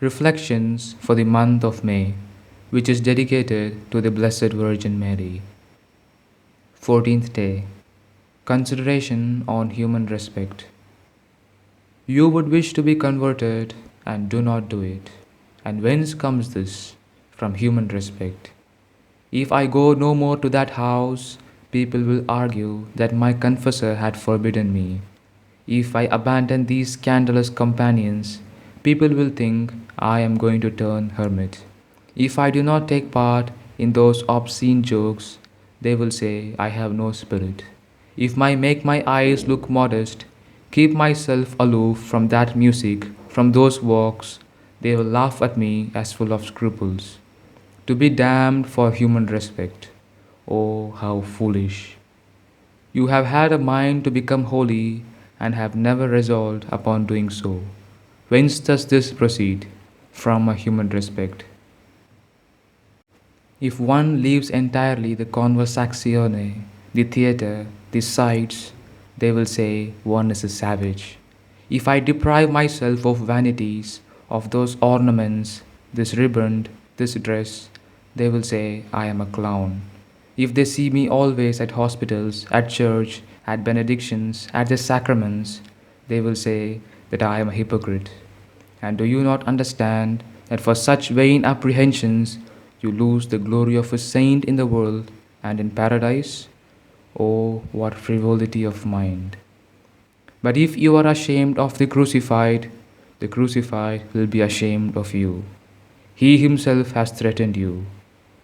Reflections for the month of May, which is dedicated to the Blessed Virgin Mary. 14th day. Consideration on human respect. You would wish to be converted and do not do it. And whence comes this? From human respect. If I go no more to that house, people will argue that my confessor had forbidden me. If I abandon these scandalous companions, people will think I am going to turn hermit. If I do not take part in those obscene jokes, they will say I have no spirit. If I make my eyes look modest, keep myself aloof from that music, from those walks, they will laugh at me as full of scruples. To be damned for human respect. Oh, how foolish! You have had a mind to become holy and have never resolved upon doing so. Whence does this proceed? From a human respect. If one leaves entirely the conversazione, the theatre, the sights, they will say one is a savage. If I deprive myself of vanities, of those ornaments, this riband, this dress, they will say I am a clown. If they see me always at hospitals, at church, at benedictions, at the sacraments, they will say that I am a hypocrite. And do you not understand that for such vain apprehensions you lose the glory of a saint in the world and in paradise? Oh, what frivolity of mind! But if you are ashamed of the crucified will be ashamed of you. He himself has threatened you.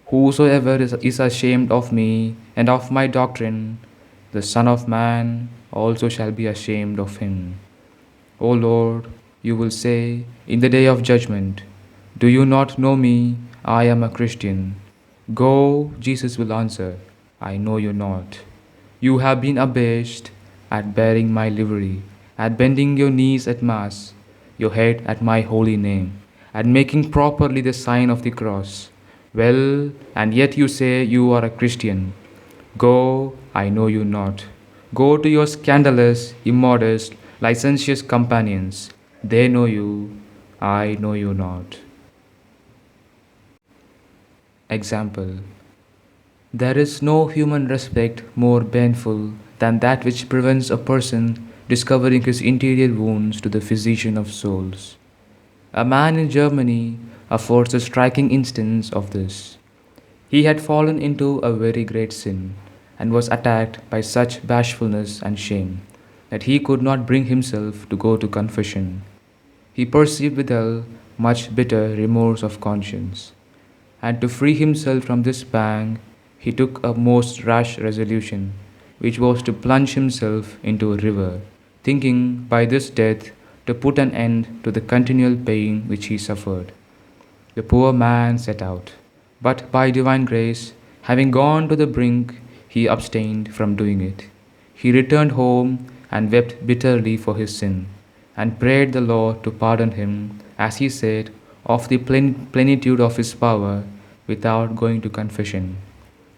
Whosoever is ashamed of me and of my doctrine, the Son of Man also shall be ashamed of him. O Lord, you will say in the day of judgment, do you not know me? I am a Christian. Go, Jesus will answer, I know you not. You have been abased at bearing my livery, at bending your knees at Mass, your head at my holy name, at making properly the sign of the cross. Well, and yet you say you are a Christian. Go, I know you not. Go to your scandalous, immodest, licentious companions. They know you, I know you not. Example. There is no human respect more baneful than that which prevents a person discovering his interior wounds to the physician of souls. A man in Germany affords a striking instance of this. He had fallen into a very great sin, and was attacked by such bashfulness and shame that he could not bring himself to go to confession. He perceived withal much bitter remorse of conscience, and to free himself from this pang, he took a most rash resolution, which was to plunge himself into a river, thinking by this death to put an end to the continual pain which he suffered. The poor man set out, but by divine grace, having gone to the brink, he abstained from doing it. He returned home and wept bitterly for his sin, and prayed the Lord to pardon him, as he said, of the plenitude of his power, without going to confession,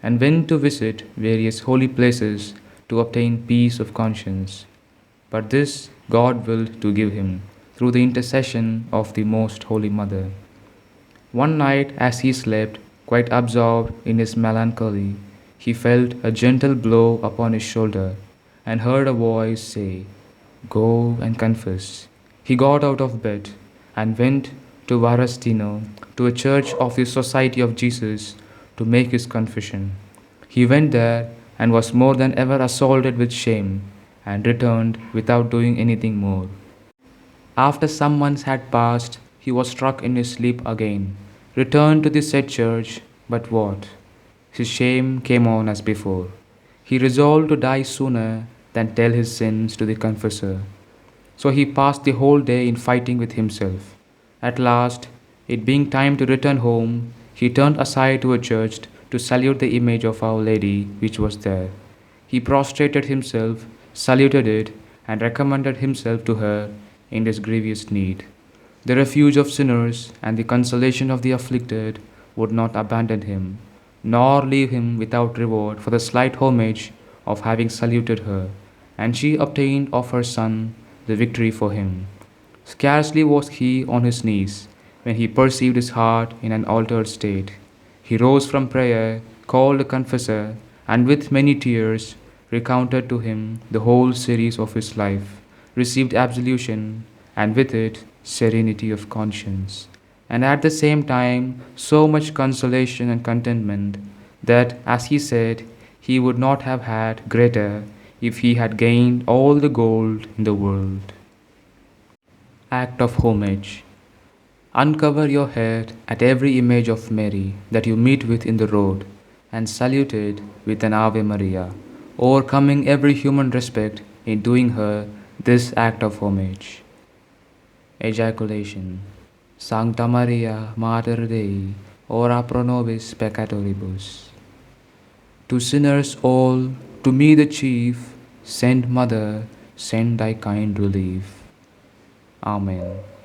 and went to visit various holy places to obtain peace of conscience. But this God willed to give him, through the intercession of the Most Holy Mother. One night, as he slept, quite absorbed in his melancholy, he felt a gentle blow upon his shoulder, and heard a voice say, Go and confess. He got out of bed, and went to Varastino, to a church of the Society of Jesus, to make his confession. He went there, and was more than ever assaulted with shame, and returned without doing anything more. After some months had passed, he was struck in his sleep again, returned to the said church, but what? His shame came on as before. He resolved to die sooner than tell his sins to the confessor. So he passed the whole day in fighting with himself. At last, it being time to return home, he turned aside to a church to salute the image of Our Lady which was there. He prostrated himself, saluted it, and recommended himself to her in his grievous need. The refuge of sinners and the consolation of the afflicted would not abandon him, nor leave him without reward for the slight homage of having saluted her, and she obtained of her Son the victory for him. Scarcely was he on his knees, when he perceived his heart in an altered state. He rose from prayer, called a confessor, and with many tears recounted to him the whole series of his life, received absolution, and with it serenity of conscience, and at the same time so much consolation and contentment that, as he said, he would not have had greater if he had gained all the gold in the world. Act of homage. Uncover your head at every image of Mary that you meet with in the road, and salute it with an Ave Maria, overcoming every human respect in doing her this act of homage. Ejaculation. Sancta Maria, Mater Dei, ora pro nobis peccatoribus. To sinners all, to me the chief, send Mother, send thy kind relief. Amen.